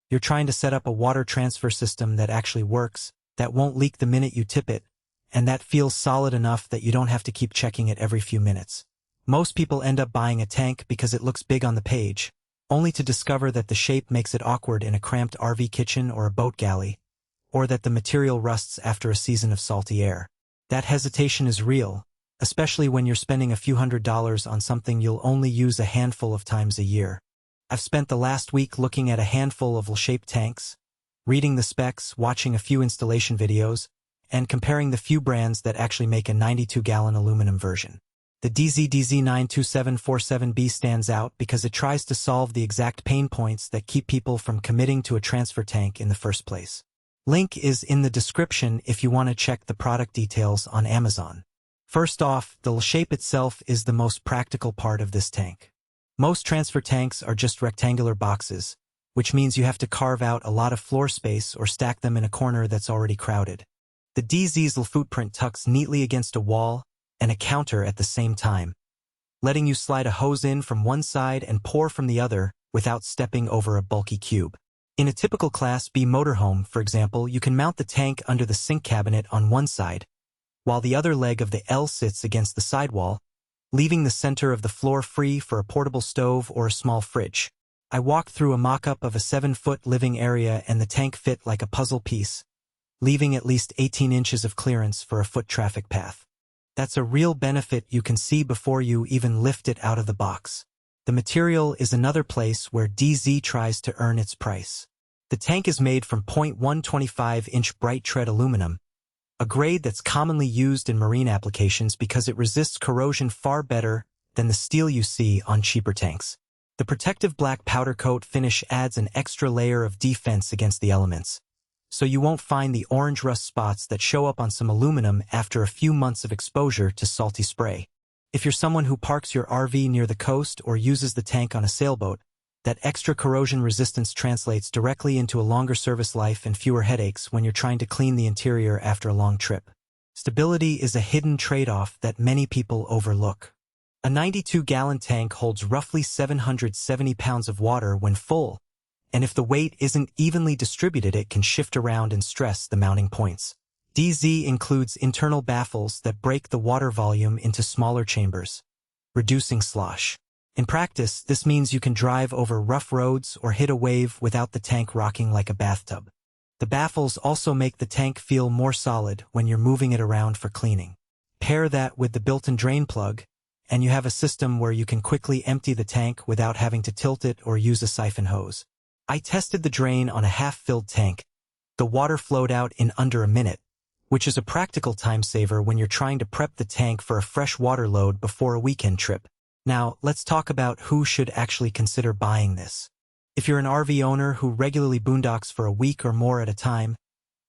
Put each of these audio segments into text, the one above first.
You're trying to set up a water transfer system that actually works, that won't leak the minute you tip it, and that feels solid enough that you don't have to keep checking it every few minutes. Most people end up buying a tank because it looks big on the page, only to discover that the shape makes it awkward in a cramped RV kitchen or a boat galley, or that the material rusts after a season of salty air. That hesitation is real, especially when you're spending a few $100s on something you'll only use a handful of times a year. I've spent the last week looking at a handful of L-shaped tanks, reading the specs, watching a few installation videos, and comparing the few brands that actually make a 92-gallon aluminum version. The Dee Zee DZ92747B stands out because it tries to solve the exact pain points that keep people from committing to a transfer tank in the first place. Link is in the description if you want to check the product details on Amazon. First off, the shape itself is the most practical part of this tank. Most transfer tanks are just rectangular boxes, which means you have to carve out a lot of floor space or stack them in a corner that's already crowded. The Dee Zee's footprint tucks neatly against a wall and a counter at the same time, letting you slide a hose in from one side and pour from the other without stepping over a bulky cube. In a typical Class B motorhome, for example, you can mount the tank under the sink cabinet on one side, while the other leg of the L sits against the sidewall, leaving the center of the floor free for a portable stove or a small fridge. I walked through a mock-up of a 7-foot living area and the tank fit like a puzzle piece, leaving at least 18 inches of clearance for a foot traffic path. That's a real benefit you can see before you even lift it out of the box. The material is another place where Dee Zee tries to earn its price. The tank is made from 0.125-inch bright tread aluminum, a grade that's commonly used in marine applications because it resists corrosion far better than the steel you see on cheaper tanks. The protective black powder coat finish adds an extra layer of defense against the elements, so you won't find the orange rust spots that show up on some aluminum after a few months of exposure to salty spray. If you're someone who parks your RV near the coast or uses the tank on a sailboat, that extra corrosion resistance translates directly into a longer service life and fewer headaches when you're trying to clean the interior after a long trip. Stability is a hidden trade-off that many people overlook. A 92-gallon tank holds roughly 770 pounds of water when full, and if the weight isn't evenly distributed, it can shift around and stress the mounting points. Dee Zee includes internal baffles that break the water volume into smaller chambers, reducing slosh. In practice, this means you can drive over rough roads or hit a wave without the tank rocking like a bathtub. The baffles also make the tank feel more solid when you're moving it around for cleaning. Pair that with the built-in drain plug, and you have a system where you can quickly empty the tank without having to tilt it or use a siphon hose. I tested the drain on a half-filled tank. The water flowed out in under a minute, which is a practical time saver when you're trying to prep the tank for a fresh water load before a weekend trip. Now, let's talk about who should actually consider buying this. If you're an RV owner who regularly boondocks for a week or more at a time,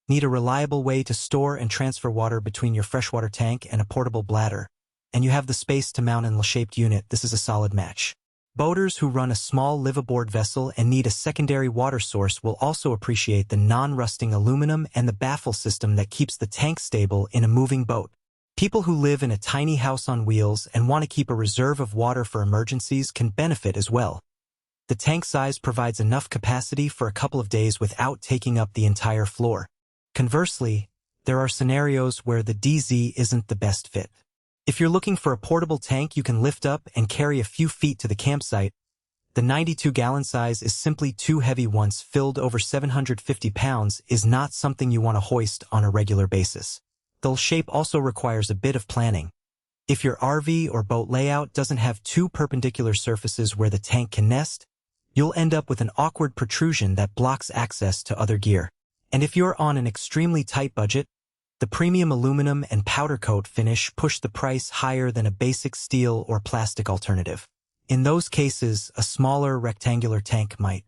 need a reliable way to store and transfer water between your freshwater tank and a portable bladder, and you have the space to mount an L-shaped unit, this is a solid match. Boaters who run a small live-aboard vessel and need a secondary water source will also appreciate the non-rusting aluminum and the baffle system that keeps the tank stable in a moving boat. People who live in a tiny house on wheels and want to keep a reserve of water for emergencies can benefit as well. The tank size provides enough capacity for a couple of days without taking up the entire floor. Conversely, there are scenarios where the Dee Zee isn't the best fit. If you're looking for a portable tank you can lift up and carry a few feet to the campsite, the 92-gallon size is simply too heavy. Once filled, over 750 pounds is not something you want to hoist on a regular basis. The shape also requires a bit of planning. If your RV or boat layout doesn't have two perpendicular surfaces where the tank can nest, you'll end up with an awkward protrusion that blocks access to other gear. And if you're on an extremely tight budget, the premium aluminum and powder coat finish push the price higher than a basic steel or plastic alternative. In those cases, a smaller rectangular tank might